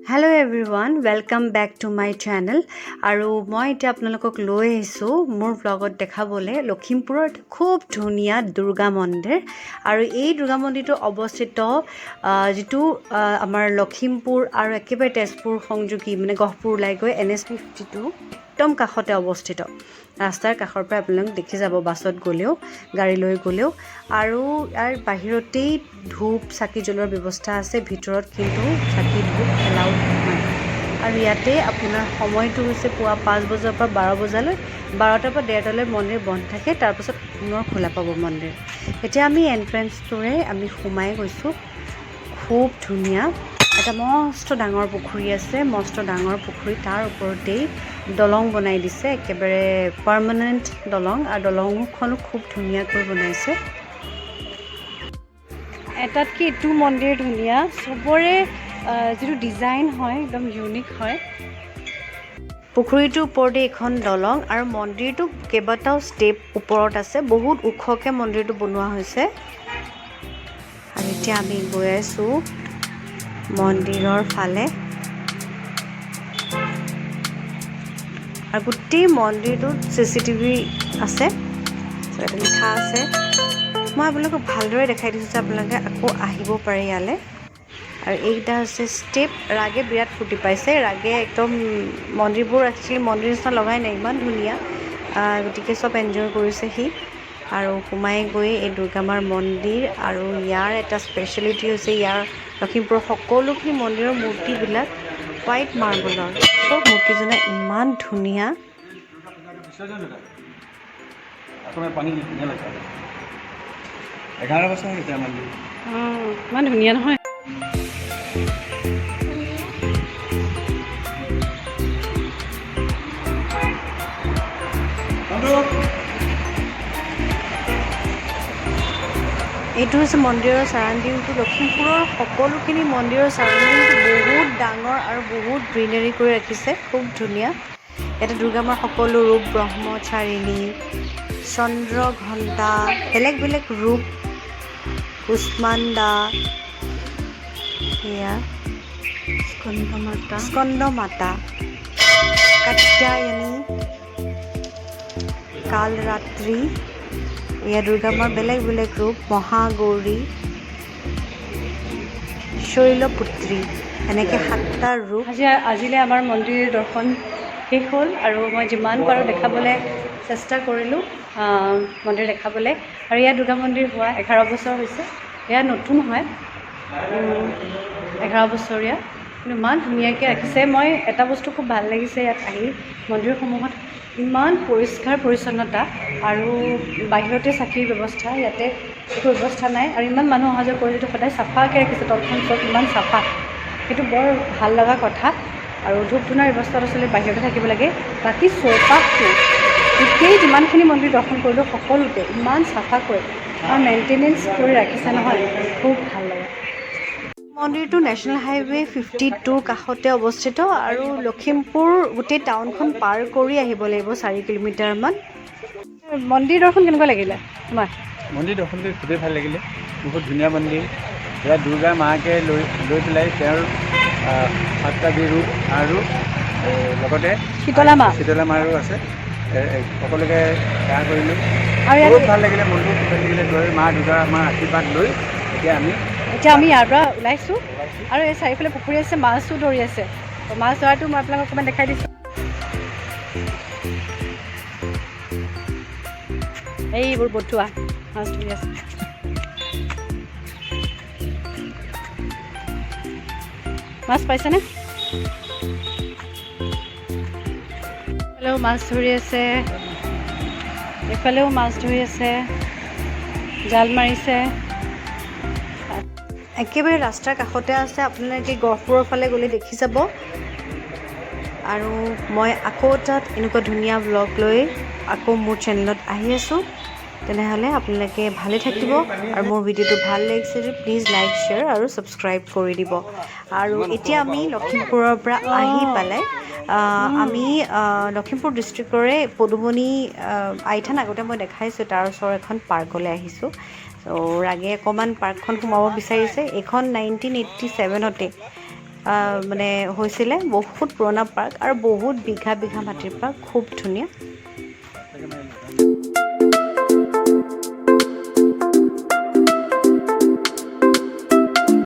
Hello everyone, welcome back to my channel. আৰু মই এতিয়া আপোনালোকক লৈ আহিছো মোৰ ব্লগত দেখাবলে লখিমপুৰত খুব ধুনীয়া দুৰ্গা মন্দিৰ আৰু এই দুৰ্গা মন্দিৰটো অৱস্থিত যেটো আমাৰ লখিমপুৰ আৰু একেবাৰে তেজপুৰ সংযোগী মানে গহপুৰ ওলাই গৈ NH 52 একদম কাষতে অৱস্থিত ৰাস্তাৰ কাষৰ পৰা আপোনালোক দেখি যাব বাছত গলেও গাড়ী লৈ গলেও আৰু ইয়াৰ বাহিৰতেই ধূপ চাকি জ্বলোৱাৰ ব্যৱস্থা আছে ভিতৰত কিন্তু চাকি ধূপ এলাউ নহয় আৰু ইয়াতে আপোনাৰ সময়টো হৈছে পুৱা 5 বজাৰ পৰা 12 বজালৈ 12টাৰ পৰা 1:30লৈ মন্দিৰ বন্ধ থাকে তাৰ পিছত পুনৰ খোলা পাব মন্দিৰ এতিয়া আমি এন্ট্ৰেন্সটোৰে আমি সোমাই গৈছো খুব ধুনীয়া এটা মস্ত ডাঙৰ পুখুৰী আছে মস্ত ডাঙৰ পুখুৰী তাৰ ওপৰতেই দলং বনাই দিছে একেবাৰে পাৰ্মানেন্ট দলং আৰু দলংখনো খুব ধুনীয়াকৈ বনাইছে এটাতকৈ ইটো মন্দিৰ ধুনীয়া সবৰে যেটো ডিজাইন হয় একদম ইউনিক হয় পুখুৰীটোৰ ওপৰতে এখন দলং আৰু মন্দিৰটো কেইবাটাও ষ্টেপ ওপৰত আছে বহুত ওখকে মন্দিৰটো বনোৱা হৈছে আৰু এতিয়া আমি গৈ আছো মন্দিৰৰ ফালে আৰু গোটেই মন্দিৰটোত চিচিটিভি আছে এটা লিখা আছে মই আপোনালোকক ভালদৰে দেখাই দিছোঁ যে আপোনালোকে আকৌ আহিব পাৰে ইয়ালে আৰু এইটা হৈছে ষ্টেপ ৰাগে বিৰাট ফুটি পাইছে ৰাগে একদম মন্দিৰবোৰ একচুৱেলি মন্দিৰ নিচিনা লগাই নাই ইমান ধুনীয়া গতিকে সব এনজয় কৰিছে সি আৰু সোমাই গৈ এই দুৰ্গামাৰ মন্দিৰ আৰু ইয়াৰ এটা স্পেচিয়েলিটি হৈছে ইয়াৰ লখিমপুৰৰ সকলোখিনি মন্দিৰৰ মূৰ্তিবিলাক হোৱাইট মাৰ্বলৰ সব মূৰ্তিজনে ইমান ধুনীয়া ইমান ধুনীয়া নহয় এইটো হৈছে মন্দিৰৰ চাৰাউণ্ডিংটো লখিমপুৰৰ সকলোখিনি মন্দিৰৰ চাৰাউণ্ডিংটো বহুত ডাঙৰ আৰু বহুত গ্ৰীনাৰী কৰি ৰাখিছে খুব ধুনীয়া ইয়াতে দুৰ্গামাৰ সকলো ৰূপ ব্ৰহ্মচাৰিণী চন্দ্ৰঘণ্টা বেলেগ বেলেগ ৰূপ কুষ্মাণ্ডা এয়া স্কন্দমাতা কাত্যায়নী কালৰাত্ৰি এয়া দুৰ্গামাৰ বেলেগ বেলেগ ৰূপ মহাগৌৰী শৈলপুত্ৰী এনেকৈ 7টা ৰূপ আজিলৈ আমাৰ মন্দিৰ দৰ্শন শেষ হ'ল আৰু মই যিমান পাৰোঁ দেখাবলৈ চেষ্টা কৰিলোঁ মন্দিৰ দেখাবলৈ আৰু ইয়াত দুৰ্গা মন্দিৰ হোৱা 11 বছৰ হৈছে এয়া নতুন হয় 11 বছৰীয়া কিন্তু ইমান ধুনীয়াকৈ ৰাখিছে মই এটা বস্তু খুব ভাল লাগিছে ইয়াত আহি মন্দিৰসমূহত ইমান পৰিষ্কাৰ পৰিচ্ছন্নতা আৰু বাহিৰতে চাকিৰ ব্যৱস্থা ইয়াতে একো ব্যৱস্থা নাই আৰু ইমান মানুহ অহা যোৱা কৰি যিটো সদায় চাফাকৈ ৰাখিছে তলখন চব ইমান চাফা সেইটো বৰ ভাল লগা কথা আৰু ধূপ ধূনাৰ ব্যৱস্থাটো আচলতে বাহিৰতে থাকিব লাগে বাকী চৌপাশটো গোটেই যিমানখিনি মন্দিৰ দৰ্শন কৰিলোঁ সকলোতে ইমান চাফাকৈ আৰু মেইনটেনেঞ্চ কৰি ৰাখিছে নহয় খুব ভাল লাগে মন্দিৰটো নেশ্যনেল হাইৱে 52 কাষতে অৱস্থিত আৰু লখিমপুৰ গোটেই টাউনখন পাৰ কৰি আহিব লাগিব 4 কিলোমিটাৰমান মন্দিৰ দৰ্শন কেনেকুৱা লাগিলে তোমাৰ মন্দিৰ দৰ্শন কৰি খুবেই ভাল লাগিলে বহুত ধুনীয়া মন্দিৰ ইয়াত দুৰ্গা মাকে লৈ পেলাই তেওঁৰ 7টা ৰূপ আৰু লগতে শীতলা মাৰো আছে সকলোকে সেৱা কৰিলোঁ আৰু বহুত ভাল লাগিলে মনটো ভাল লাগিলে লৈ মা দুৰ্গা মাৰ আশীৰ্বাদ লৈ এতিয়া আমি ইয়াৰ পৰা ওলাইছোঁ আৰু এই চাৰিওফালে পুখুৰী আছে মাছো ধৰি আছে মাছ ধৰাটো মই আপোনালোকক অকণমান দেখাই দিছোঁ এইবোৰ বটুৱা মাছ ধৰি আছে মাছ পাইছেনে এইফালেও মাছ ধৰি আছে এইফালেও মাছ ধৰি আছে জাল মাৰিছে একেবাৰে ৰাস্তাৰ কাষতে আছে আপোনালোকে গহপুৰৰ ফালে গ'লে দেখি যাব আৰু মই আকৌ তাত এনেকুৱা ধুনীয়া ব্লগ লৈ আকৌ মোৰ চেনেলত আহি আছোঁ তেনেহ'লে আপোনালোকে ভালে থাকিব আৰু মোৰ ভিডিঅ'টো ভাল লাগিছে যদি প্লিজ লাইক শ্বেয়াৰ আৰু ছাবস্ক্ৰাইব কৰি দিব আৰু এতিয়া আমি লখিমপুৰৰ পৰা আহি পেলাই আমি লখিমপুৰ ডিষ্ট্ৰিক্টৰে পদুমণি আইথান আগতে মই দেখাইছোঁ তাৰ ওচৰৰ এখন পাৰ্কলৈ আহিছোঁ চ' ৰাগে অকণমান পাৰ্কখন সোমাব বিচাৰিছে এইখন 1987তে মানে হৈছিলে বহুত পুৰণা পাৰ্ক আৰু বহুত বিঘা বিঘা মাটিৰ পাৰ্ক খুব ধুনীয়া